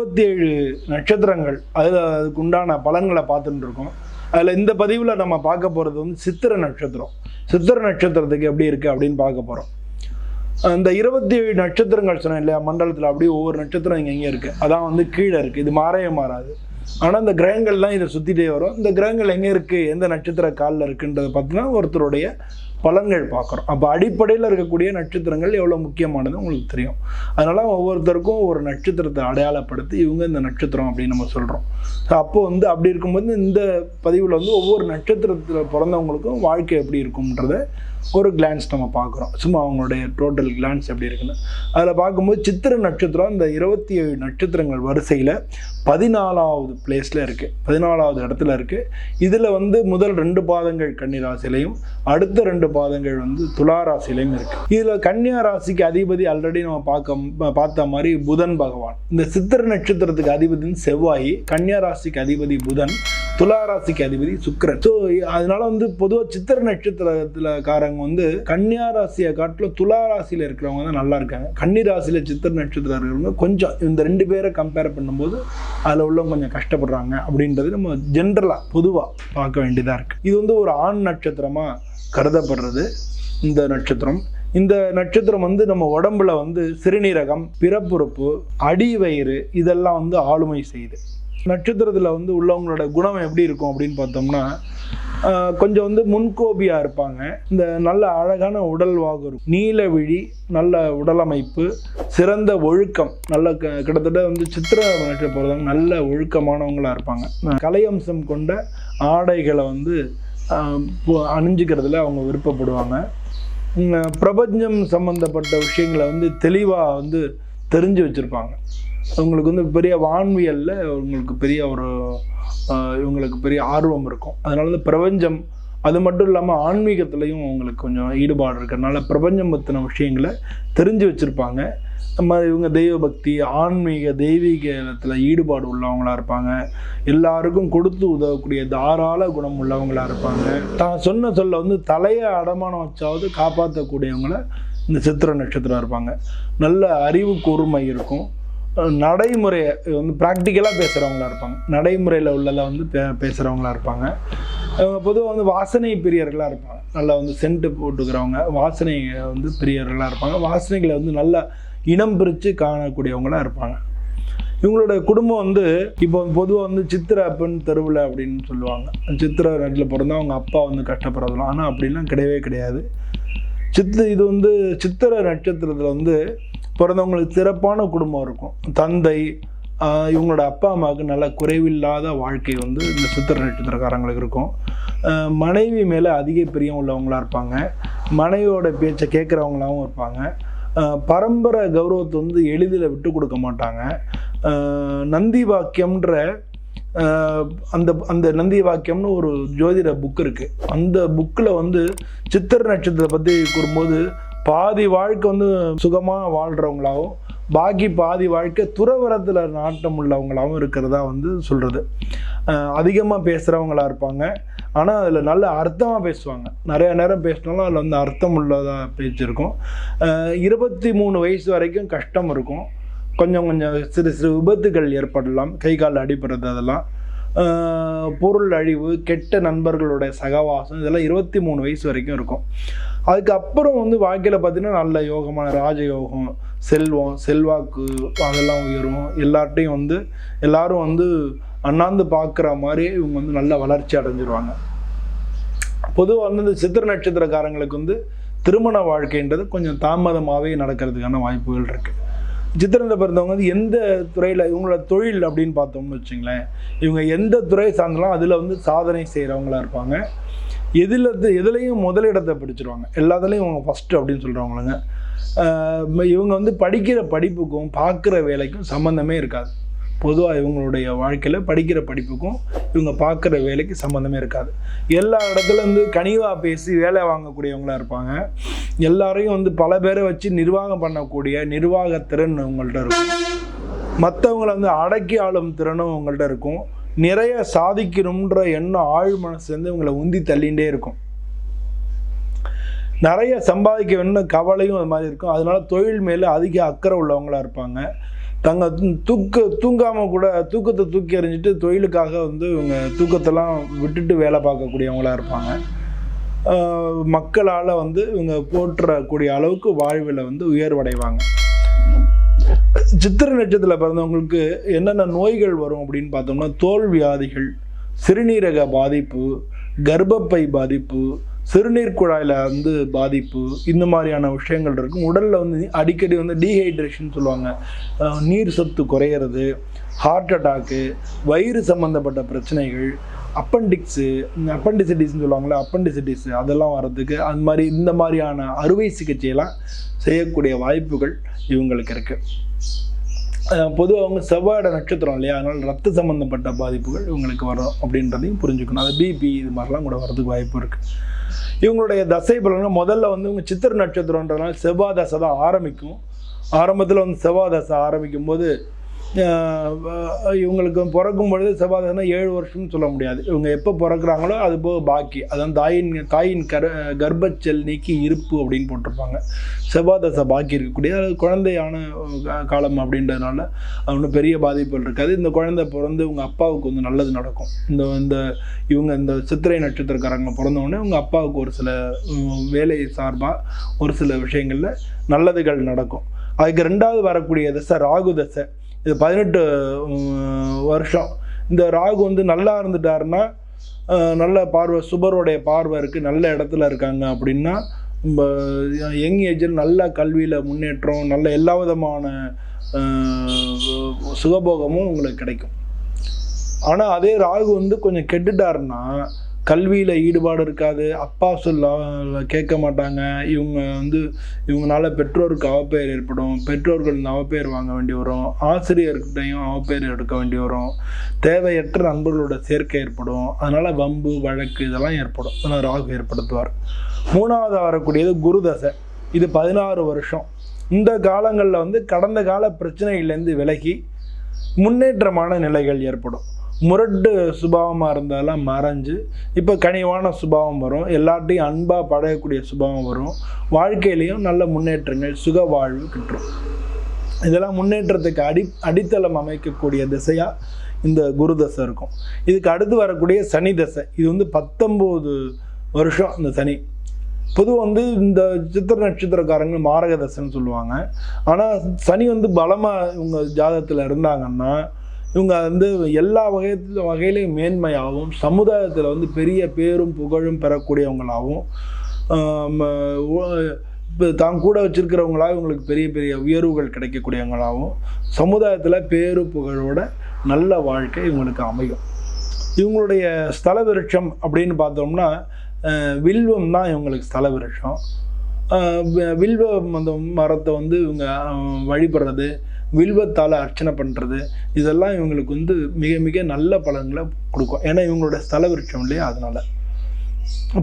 27 நட்சத்திரங்கள் அதுக்கு உண்டான பலன்களை பார்த்துட்டு இருக்கோம். அதில் இந்த பதிவில் நம்ம பார்க்க போகிறது வந்து சித்திரை நட்சத்திரம். சித்திரை நட்சத்திரத்துக்கு எப்படி இருக்குது அப்படின்னு பார்க்க போகிறோம். இந்த 27 நட்சத்திரங்கள் சொன்னேன் இல்லையா, மண்டலத்தில் அப்படியே ஒவ்வொரு நட்சத்திரம் இங்கே இருக்குது. அதான் வந்து கீழே இருக்குது, இது மாறவே மாறாது. ஆனால் இந்த கிரகங்கள்லாம் இதை சுற்றிட்டே வரும். இந்த கிரகங்கள் எங்கே இருக்குது, எந்த நட்சத்திர காலில் இருக்குன்றதை பார்த்தீங்கன்னா ஒருத்தருடைய பலன்கள் பார்க்குறோம். அப்போ அடிப்படையில் இருக்கக்கூடிய நட்சத்திரங்கள் எவ்வளோ முக்கியமானது உங்களுக்கு தெரியும். அதனால் ஒவ்வொருத்தருக்கும் ஒரு நட்சத்திரத்தை அடையாளப்படுத்தி இவங்க இந்த நட்சத்திரம் அப்படின்னு நம்ம சொல்கிறோம். அப்போது வந்து அப்படி இருக்கும்போது இந்த பதிவில் வந்து ஒவ்வொரு நட்சத்திரத்தில் பிறந்தவங்களுக்கும் வாழ்க்கை எப்படி இருக்கும்ன்றத ஒரு கிளான்ஸ் நம்ம பார்க்குறோம். சும்மா அவங்களுடைய டோட்டல் கிளான்ஸ் எப்படி இருக்குன்னு அதில் பார்க்கும்போது சித்திரை நட்சத்திரம் இந்த 27 நட்சத்திரங்கள் வரிசையில் 14வது பிளேஸில் இருக்குது, 14வது இடத்துல இருக்குது. இதில் வந்து முதல் 2 பாதங்கள் கன்னி ராசிலையும் அடுத்த 2 பாதங்கள் வந்து துலா ராசிலையும் இருக்குது. இதில் கன்னியா ராசிக்கு அதிபதி ஆல்ரெடி நம்ம பார்த்த மாதிரி புதன் பகவான். இந்த சித்திரை நட்சத்திரத்துக்கு அதிபதினு செவ்வாய், கன்னியா ராசிக்கு அதிபதி புதன், துலா ராசிக்கு அதிபதி சுக்கிரன். ஸோ அதனால வந்து பொதுவாக சித்திரை நட்சத்திரத்தில் காரங்க வந்து கன்னியா ராசியை காட்டிலும் துலா ராசியில் இருக்கிறவங்க தான் நல்லா இருக்காங்க. கன்னி ராசியில் சித்திரை நட்சத்திரம் இருக்கிறவங்க கொஞ்சம் இந்த 2 பேரை கம்பேர் பண்ணும்போது அதில் உள்ளவங்க கொஞ்சம் கஷ்டப்படுறாங்க அப்படின்றது நம்ம ஜென்ரலாக பொதுவாக பார்க்க வேண்டியதாக இருக்குது. இது வந்து ஒரு ஆண் நட்சத்திரமாக கருதப்படுறது இந்த நட்சத்திரம். இந்த நட்சத்திரம் வந்து நம்ம உடம்புல வந்து சிறுநீரகம், பிறப்புறுப்பு, அடி வயிறு இதெல்லாம் வந்து ஆளுமை செய்யுது. நட்சத்திரத்தில் வந்து உள்ளவங்களோட குணம் எப்படி இருக்கும் அப்படின்னு பார்த்தோம்னா கொஞ்சம் வந்து முன்கோபியாக இருப்பாங்க. இந்த நல்ல அழகான உடல் வாகு இருக்கும், நீல விழி, நல்ல உடலமைப்பு, சிறந்த ஒழுக்கம், நல்ல கிட்டத்தட்ட வந்து சித்திரை நட்சத்திரம் போகிறவங்க நல்ல ஒழுக்கமானவங்களாக இருப்பாங்க. கலையம்சம் கொண்ட ஆடைகளை வந்து அணிஞ்சிக்கிறதுல அவங்க விருப்பப்படுவாங்க. பிரபஞ்சம் சம்பந்தப்பட்ட விஷயங்களை வந்து தெளிவாக வந்து தெரிஞ்சு வச்சுருப்பாங்க. இவங்களுக்கு வந்து பெரிய வான்வியலில் இவங்களுக்கு பெரிய ஆர்வம் இருக்கும். அதனால வந்து பிரபஞ்சம் அது மட்டும் இல்லாமல் ஆன்மீகத்துலேயும் அவங்களுக்கு கொஞ்சம் ஈடுபாடு இருக்கிறதுனால பிரபஞ்சம் பற்றின விஷயங்களை தெரிஞ்சு வச்சுருப்பாங்க. இந்த மாதிரி இவங்க தெய்வ பக்தி, ஆன்மீக தெய்வீகத்தில் ஈடுபாடு உள்ளவங்களாக இருப்பாங்க. எல்லாருக்கும் கொடுத்து உதவக்கூடிய தாராள குணம் உள்ளவங்களாக இருப்பாங்க. தான் சொன்ன சொல்ல வந்து தலையை அடமானம் வச்சாவது காப்பாற்றக்கூடியவங்கள இந்த சித்திரை நட்சத்திரம் இருப்பாங்க. நல்ல அறிவு கூர்மை இருக்கும். நடைமுறையை வந்து ப்ராக்டிக்கலாக பேசுகிறவங்களா இருப்பாங்க. நடைமுறையில் உள்ளதை வந்து பேசுகிறவங்களா இருப்பாங்க. பொதுவாக வந்து வாசனை பிரியர்களாக இருப்பாங்க. நல்லா வந்து சென்ட்டு போட்டுக்கிறவங்க வாசனை வந்து பிரியர்களாக இருப்பாங்க. வாசனைகளை வந்து நல்லா இனம் பிரித்து காணக்கூடியவங்களாக இருப்பாங்க. இவங்களோட குடும்பம் வந்து இப்போ பொதுவாக வந்து சித்திரை அப்பன் தெருவில் அப்படின்னு சொல்லுவாங்க. சித்திரை நாட்டில் பிறந்தா அவங்க அப்பா வந்து கஷ்டப்படுறதுலாம், ஆனால் அப்படிலாம் கிடையவே கிடையாது. இது வந்து சித்திரை நட்சத்திரத்தில் வந்து பிறந்தவங்களுக்கு சிறப்பான குடும்பம் இருக்கும். தந்தை, இவங்களோட அப்பா அம்மாவுக்கு நல்ல குறைவில்லாத வாழ்க்கை வந்து இந்த சித்திரை நட்சத்திரக்காரங்களுக்கு இருக்கும். மனைவி மேலே அதிக பிரியம் உள்ளவங்களாக இருப்பாங்க. மனைவியோட பேச்சை கேட்குறவங்களாகவும் இருப்பாங்க. பரம்பரை கௌரவத்தை வந்து எளிதில் விட்டு கொடுக்க மாட்டாங்க. நந்தி வாக்கியம்ன்ற அந்த நந்தி வாக்கியம்னு ஒரு ஜோதிட புக் இருக்குது. அந்த புக்கில் வந்து சித்திரை நட்சத்திரத்தை பற்றி கூறும்போது பாதி வாழ்க்கை வந்து சுகமாக வாழ்கிறவங்களாகவும் பாக்கி பாதி வாழ்க்கை துறவரத்தில் நாட்டம் உள்ளவங்களாகவும் இருக்கிறதா வந்து சொல்கிறது. அதிகமாக பேசுகிறவங்களா இருப்பாங்க. ஆனால் அதில் நல்ல அர்த்தமாக பேசுவாங்க. நிறைய நேரம் பேசினாலும் அதில் வந்து அர்த்தம் உள்ளதாக பேச்சு இருக்கும். 23 வயசு வரைக்கும் கஷ்டம் இருக்கும். கொஞ்சம் சிறு சிறு விபத்துகள் ஏற்படலாம், கை கால் அடிபடுறது, அதெல்லாம் பொருள் அழிவு, கெட்ட நண்பர்களுடைய சகவாசம், இதெல்லாம் 23 வயசு வரைக்கும் இருக்கும். அதுக்கப்புறம் வந்து வாழ்க்கையில் பார்த்திங்கன்னா நல்ல யோகமான ராஜயோகம், செல்வம், செல்வாக்கு அதெல்லாம் உயரும். எல்லாரும் வந்து அண்ணாந்து பார்க்குற மாதிரி இவங்க வந்து நல்ல வளர்ச்சி அடைஞ்சிருவாங்க. பொதுவாக வந்து இந்த சித்திரை நட்சத்திரக்காரங்களுக்கு வந்து திருமண வாழ்க்கைன்றது கொஞ்சம் தாமதமாகவே நடக்கிறதுக்கான வாய்ப்புகள் இருக்குது. சித்திரத்தில் பிறந்தவங்க வந்து எந்த துறையில் இவங்களோட தொழில் அப்படின்னு பார்த்தோம்னு வச்சுங்களேன், இவங்க எந்த துறை சார்ந்தாலும் அதில் வந்து சாதனை செய்கிறவங்களா இருப்பாங்க. எதுலேயும் முதலிடத்தை பிடிச்சிருவாங்க. எல்லாத்துலேயும் இவங்க ஃபஸ்ட்டு அப்படின்னு சொல்கிறவங்களுங்க. இவங்க வந்து படிக்கிற படிப்புக்கும் பார்க்குற வேலைக்கும் சம்மந்தமே இருக்காது. பொதுவாக இவங்களுடைய வாழ்க்கையில் படிக்கிற படிப்புக்கும் இவங்க பார்க்குற வேலைக்கு சம்மந்தமே இருக்காது. எல்லா இடத்துலேருந்து கனிவாக பேசி வேலை வாங்கக்கூடியவங்களாக இருப்பாங்க. எல்லாரையும் வந்து பல பேரை வச்சு நிர்வாகம் பண்ணக்கூடிய நிர்வாகத்திறன் இவங்கள்ட்ட இருக்கும். மற்றவங்களை வந்து அடக்கி ஆளும் திறனும் இவங்கள்ட்ட இருக்கும். நிறைய சாதிக்கணுன்ற எண்ணம் ஆழ் மனசுலேருந்து இவங்களை உந்தி தள்ளிகிட்டே இருக்கும். நிறைய சம்பாதிக்க வேணும்னு கவலையும் அது மாதிரி இருக்கும். அதனால தொழில் மேலே அதிக அக்கறை உள்ளவங்களாக இருப்பாங்க. தூங்காமல் கூட தூக்கத்தை தூக்கி எறிஞ்சிட்டு தொழிலுக்காக வந்து இவங்க தூக்கத்தெல்லாம் விட்டுட்டு வேலை பார்க்கக்கூடியவங்களாக இருப்பாங்க. மக்களால் வந்து இவங்க போற்றக்கூடிய அளவுக்கு வாழ்வில் வந்து உயர்வடைவாங்க. சித்திரை நட்சத்திரத்தில் பிறந்தவங்களுக்கு என்னென்ன நோய்கள் வரும் அப்படின்னு பார்த்தோம்னா, தோல் வியாதிகள், சிறுநீரக பாதிப்பு, கர்ப்பப்பை பாதிப்பு, சிறுநீர் குழாயில் வந்து பாதிப்பு, இந்த மாதிரியான விஷயங்கள் இருக்கும். உடலில் வந்து அடிக்கடி வந்து டீஹைட்ரேஷன் சொல்லுவாங்க, நீர் சத்து குறையிறது, ஹார்ட் அட்டாக்கு, வயிறு சம்மந்தப்பட்ட பிரச்சனைகள், அப்பண்டிசிட்டிஸ்ன்னு சொல்லுவாங்களே, அப்பண்டிசிட்டிஸ் அதெல்லாம் வர்றதுக்கு அந்த மாதிரி இந்த மாதிரியான அறுவை சிகிச்சையெல்லாம் செய்யக்கூடிய வாய்ப்புகள் இவங்களுக்கு இருக்குது. பொதுவாக அவங்க செவ்வாயோட நட்சத்திரம் இல்லையா, அதனால் ரத்த சம்மந்தப்பட்ட பாதிப்புகள் இவங்களுக்கு வரும் அப்படின்றதையும் புரிஞ்சுக்கணும். அது பிபி இது மாதிரிலாம் கூட வரதுக்கு வாய்ப்பு இருக்குது. இவங்களுடைய தசை பலன்கள் முதல்ல வந்து இவங்க சித்திரை நட்சத்திரன்றதுனால செவ்வாய் தசை தான் ஆரம்பிக்கும். ஆரம்பத்தில் வந்து செவ்வாய் தசை ஆரம்பிக்கும் போது இவங்களுக்கு பிறக்கும் பொழுது செவ்வாய் தசைனா 7 வருஷம்னு சொல்ல முடியாது. இவங்க எப்போ பிறக்கிறாங்களோ அது போக பாக்கி, அதான் தாயின் கர்ப்பச்செல் நீக்கி இருப்பு அப்படின்னு போட்டிருப்பாங்க. செவ்வாய் தசை பாக்கி இருக்கக்கூடிய அது குழந்தையான காலம் அப்படின்றதுனால ஒன்றும் பெரிய பாதிப்புகள் இருக்காது. இந்த குழந்தை பிறந்து இவங்க அப்பாவுக்கு வந்து நல்லது நடக்கும். இவங்க இந்த சித்திரை நட்சத்திரக்காரங்க பிறந்தவுடனே உங்கள் அப்பாவுக்கு ஒரு சில வேலை சார்பாக ஒரு சில விஷயங்களில் நல்லதுகள் நடக்கும். அதுக்கு 2வது வரக்கூடிய தசை ராகு தசை. இது 18 வருஷம். இந்த ராகு வந்து நல்லா இருந்துட்டாருன்னா, நல்ல பார்வை, சுபருடைய பார்வை இருக்குது, நல்ல இடத்துல இருக்காங்க அப்படின்னா, யங் ஏஜில் நல்ல கல்வியில் முன்னேற்றம், நல்ல எல்லா விதமான சுகபோகமும் உங்களுக்கு கிடைக்கும். ஆனால் அதே ராகு வந்து கொஞ்சம் கெட்டுட்டாருன்னா கல்வியில் ஈடுபாடு இருக்காது, அப்பா சொல்ல கேட்க மாட்டாங்க, இவங்களால பெற்றோருக்கு அவப்பெயர் ஏற்படும், பெற்றோர்கள் அவப்பெயர் வாங்க வேண்டி வரும், ஆசிரியர்கிட்டையும் அவப்பெயர் எடுக்க வேண்டி வரும், தேவையற்ற நண்பர்களோட சேர்க்கை ஏற்படும், அதனால் வம்பு வழக்கு இதெல்லாம் ஏற்படும். அதனால் ராகு ஏற்படுத்துவார். 3வது வரக்கூடியது குரு தசை. இது 16 வருஷம். இந்த காலங்களில் வந்து கடந்த கால பிரச்சனைகள்லேருந்து விலகி முன்னேற்றமான நிலைகள் ஏற்படும். முரட்டு சுபாவமாக இருந்தாலும் மறைஞ்சு இப்போ கனிவான சுபாவம் வரும், எல்லாத்தையும் அன்பாக பழகக்கூடிய சுபாவம் வரும், வாழ்க்கையிலையும் நல்ல முன்னேற்றங்கள், சுக வாழ்வு கிட்டுரும். இதெல்லாம் முன்னேற்றத்துக்கு அடித்தளம் அமைக்கக்கூடிய திசையாக இந்த குரு தசை இருக்கும். இதுக்கு அடுத்து வரக்கூடிய சனி தசை. இது வந்து 19 வருஷம் இந்த சனி. பொதுவாக வந்து இந்த சித்திரை நட்சத்திரக்காரங்க மாரக தசைன்னு சொல்லுவாங்க. ஆனால் சனி வந்து பலமாக இவங்க ஜாதகத்தில் இருந்தாங்கன்னா இவங்க வந்து எல்லா வகையிலையும் மேன்மையாகவும், சமுதாயத்தில் வந்து பெரிய பேரும் புகழும் பெறக்கூடியவங்களாகவும், இப்போ தான் கூட வச்சுருக்கிறவங்களா இவங்களுக்கு பெரிய பெரிய உயர்வுகள் கிடைக்கக்கூடியவங்களாகவும், சமுதாயத்தில் பேரு புகழோட நல்ல வாழ்க்கை இவங்களுக்கு அமையும். இவங்களுடைய ஸ்தல விருட்சம் அப்படின்னு பார்த்தோம்னா வில்வம் தான் இவங்களுக்கு ஸ்தல விருட்சம். வில்வம் அந்த மரத்தை வந்து இவங்க வழிபடுறது, வில்வத்தால் அர்ச்சனை பண்ணுறது, இதெல்லாம் இவங்களுக்கு வந்து மிக மிக நல்ல பலன்களை கொடுக்கும். ஏன்னா இவங்களோட ஸ்தல விருட்சம் இல்லையா, அதனால்.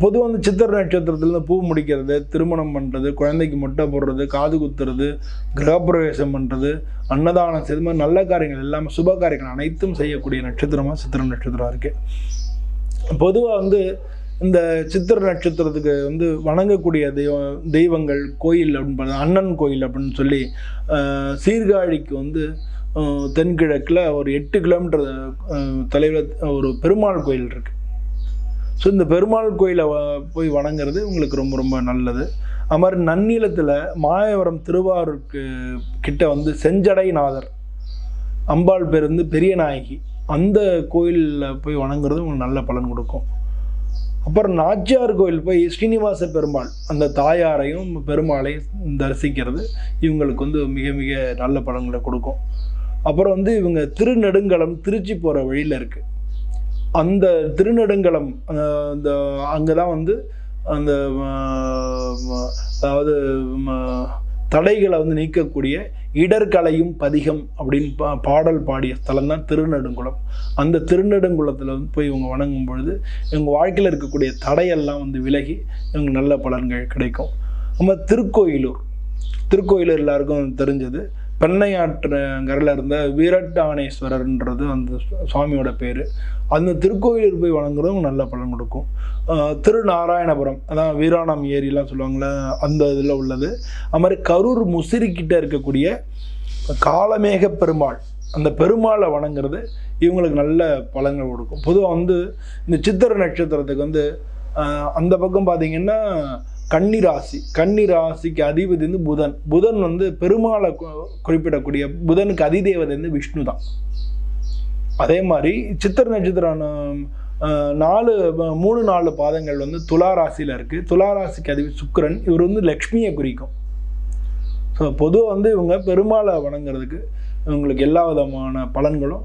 பொதுவாக வந்து சித்திரை நட்சத்திரத்துலேருந்து பூ முடிக்கிறது, திருமணம் பண்ணுறது, குழந்தைக்கு மொட்டை போடுறது, காது குத்துறது, கிரகப்பிரவேசம் பண்ணுறது, அன்னதானம் செய்து மாதிரி நல்ல காரியங்கள் எல்லாமே, சுப காரியங்கள் அனைத்தும் செய்யக்கூடிய நட்சத்திரமாக சித்திரை நட்சத்திரம் இருக்குது. பொதுவாக வந்து இந்த சித்திரை நட்சத்திரத்துக்கு வந்து வணங்கக்கூடிய தெய்வங்கள் கோயில் அப்படின்னு பார்த்தா அண்ணன் கோயில் அப்படின்னு சொல்லி சீர்காழிக்கு வந்து தென்கிழக்கில் ஒரு 8 கிலோமீட்டர் தொலைவில் ஒரு பெருமாள் கோயில் இருக்குது. ஸோ இந்த பெருமாள் கோயிலை போய் வணங்குறது உங்களுக்கு ரொம்ப ரொம்ப நல்லது. அது மாதிரி நன்னிலத்தில் மாயவரம் திருவாரூருக்கு கிட்ட வந்து செஞ்சடைநாதர் அம்பாள் பேர் வந்து பெரிய நாயகி, அந்த கோயிலில் போய் வணங்குறது உங்களுக்கு நல்ல பலன் கொடுக்கும். அப்புறம் நாச்சியார் கோயில் போய் ஸ்ரீனிவாச பெருமாள் அந்த தாயாரையும் பெருமாளையும் தரிசிக்கிறது இவங்களுக்கு வந்து மிக மிக நல்ல பலன்களை கொடுக்கும். அப்புறம் வந்து இவங்க திருநெடுங்கலம் திருச்சி போகிற வழியில் இருக்குது. அந்த திருநெடுங்கலம் அந்த அங்கே தான் வந்து அந்த அதாவது தடைகளை வந்து நீக்கக்கூடிய இடர்களையும் பதிகம் அப்படின்னு பாடல் பாடிய ஸ்தலம் தான் திருநெடுங்குளம். அந்த திருநெடுங்குளத்தில் வந்து போய் இவங்க வணங்கும் பொழுது இவங்க வாழ்க்கையில் இருக்கக்கூடிய தடையெல்லாம் வந்து விலகி இவங்க நல்ல பலன்கள் கிடைக்கும். நம்ம திருக்கோயிலூர் எல்லாருக்கும் தெரிஞ்சது, பெண்ணையாற்றங்கரையில் இருந்த வீரட்டானேஸ்வரர்ன்றது அந்த சுவாமியோட பேர். அந்த திருக்கோயிலூர் போய் வணங்குறதும் நல்ல பலன் கொடுக்கும். திருநாராயணபுரம், அதான் வீராணம் ஏரிலாம் சொல்லுவாங்களே, அந்த இதில் உள்ளது. அது மாதிரி கரூர் முசிறிக்கிட்ட இருக்கக்கூடிய காலமேக பெருமாள், அந்த பெருமாளை வணங்குறது இவங்களுக்கு நல்ல பலன்கள் கொடுக்கும். பொதுவாக வந்து இந்த சித்திரை நட்சத்திரத்துக்கு வந்து அந்த பக்கம் பார்த்தீங்கன்னா கன்னி ராசிக்கு அதிபதி வந்து புதன். புதன் வந்து பெருமாளை குறிப்பிடக்கூடிய புதனுக்கு அதிதேவதை வந்து விஷ்ணு தான். அதே மாதிரி சித்திரை நட்சத்திரம் 3-4 பாதங்கள் வந்து துலா ராசியில் இருக்குது. துலா ராசிக்கு அதிபதி சுக்கிரன், இவர் வந்து லக்ஷ்மியை குறிக்கும். ஸோ பொதுவாக வந்து இவங்க பெருமாளை வணங்குறதுக்கு இவங்களுக்கு எல்லா விதமான பலன்களும்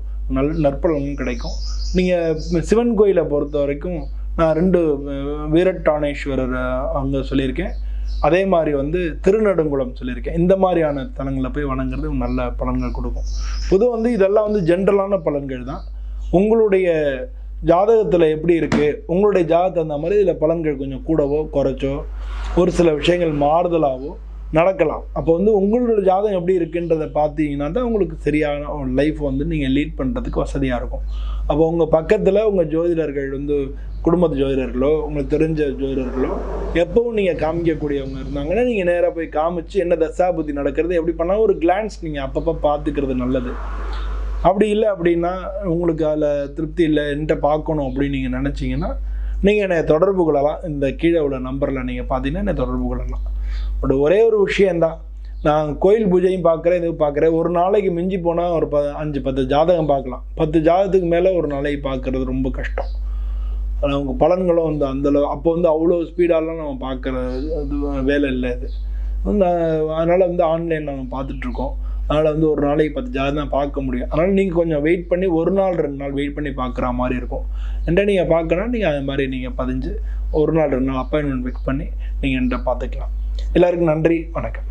நற்பலன்களும் கிடைக்கும். நீங்கள் சிவன் கோயிலை பொறுத்த வரைக்கும் நான் 2 வீரட்டானேஸ்வரர் அங்கே சொல்லியிருக்கேன். அதே மாதிரி வந்து திருநெடுங்குளம் சொல்லியிருக்கேன். இந்த மாதிரியான தலங்களில் போய் வணங்குறது நல்ல பலன்கள் கொடுக்கும். பொதுவாக வந்து இதெல்லாம் வந்து ஜென்ரலான பலன்கள் தான். உங்களுடைய ஜாதகத்தில் எப்படி இருக்குது, உங்களுடைய ஜாதகத்தை அந்த மாதிரி இதில் பலன்கள் கொஞ்சம் கூடவோ குறைச்சோ ஒரு சில விஷயங்கள் மாறுதலாகவோ நடக்கலாம். அப்போ வந்து உங்களோட ஜாதகம் எப்படி இருக்குன்றதை பார்த்தீங்கன்னா தான் உங்களுக்கு சரியான லைஃப் வந்து நீங்கள் லீட் பண்ணுறதுக்கு வசதியாக இருக்கும். அப்போ உங்கள் பக்கத்தில் உங்கள் ஜோதிடர்கள் வந்து குடும்பத்து ஜோதிடர்களோ உங்களுக்கு தெரிஞ்ச ஜோதிடர்களோ எப்பவும் நீங்கள் காமிக்கக்கூடியவங்க இருந்தாங்கன்னா நீங்கள் நேராக போய் காமிச்சு என்ன தசாபுத்தி நடக்கிறது எப்படி பண்ணால் ஒரு கிளான்ஸ் நீங்கள் அப்பப்போ பார்த்துக்கிறது நல்லது. அப்படி இல்லை அப்படின்னா உங்களுக்கு அதில் திருப்தி இல்லை, என்கிட்ட பார்க்கணும் அப்படின்னு நீங்கள் நினச்சிங்கன்னா நீங்கள் என்னை தொடர்பு கொள்ளலாம். இந்த கீழே உள்ள நம்பரில் நீங்கள் பார்த்தீங்கன்னா என்னை தொடர்பு கொள்ளலாம். பட் ஒரே ஒரு விஷயந்தான், நான் கோயில் பூஜையும் பார்க்குறேன், இதுவும் பார்க்குறேன். ஒரு நாளைக்கு மிஞ்சி போனால் ஒரு 5-10 ஜாதகம் பார்க்கலாம். 10 ஜாதகத்துக்கு மேலே ஒரு நாளைக்கு பார்க்குறது ரொம்ப கஷ்டம். ஆனால் உங்கள் பலன்களும் வந்து அந்தளவு அப்போ வந்து அவ்வளோ ஸ்பீடாலாம் நம்ம பார்க்குறது அது வேலை இல்லை. இது அதனால் வந்து ஆன்லைன் நம்ம பார்த்துட்ருக்கோம். அதனால் வந்து ஒரு நாளைக்கு 10 ஜாதகம் தான் பார்க்க முடியும். அதனால் நீங்கள் கொஞ்சம் வெயிட் பண்ணி 1 நாள் 2 நாள் வெயிட் பண்ணி பார்க்குற மாதிரி இருக்கும். என்கிட்ட நீங்கள் பார்க்கணும், நீங்கள் அது மாதிரி நீங்கள் பதிஞ்சு 1 நாள் 2 நாள் அப்பாயின்மெண்ட் ஃபிக்ஸ் பண்ணி நீங்கள் என்கிட்ட பார்த்துக்கலாம். எல்லாருக்கும் நன்றி, வணக்கம்.